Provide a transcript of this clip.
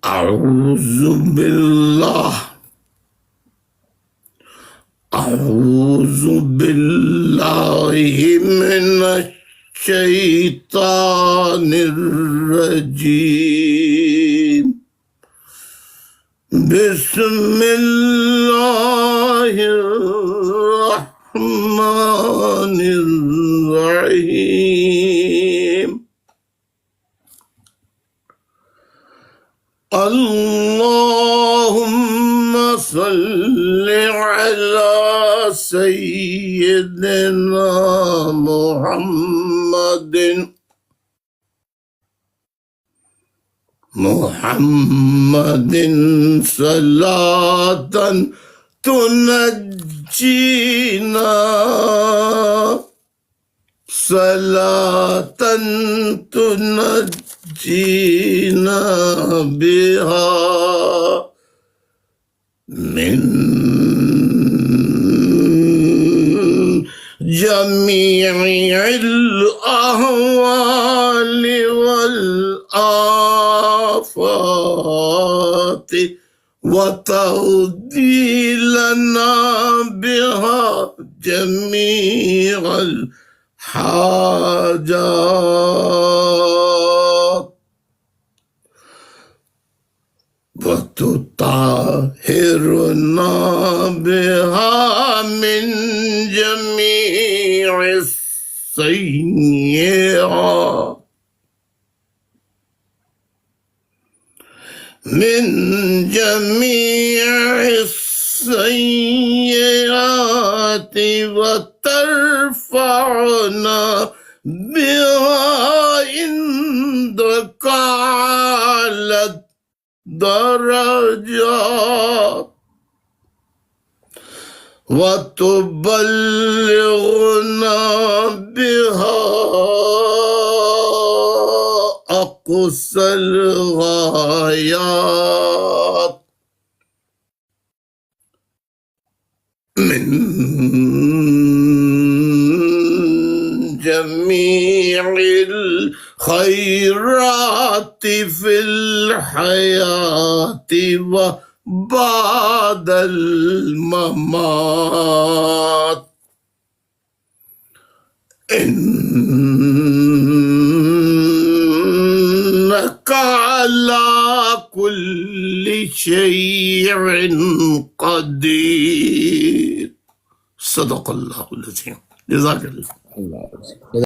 أعوذ بالله من الشيطان الرجيم. بسم الله الرحمن الرحيم. اللهم صل على سيدنا محمد صلاة تنجينا بها من جميع الأهوال والآفات وتقضي لنا بها جميع الحاجات وتطهرنا بها من جميع السيئات وترفعنا بها عندك على درجات وتبلغنا بها أقصى الغايات من جميع الخيرات في الحياة وبعد الممات. إنك على كل شيء قدير. صدق الله العظيم. جزاك الله.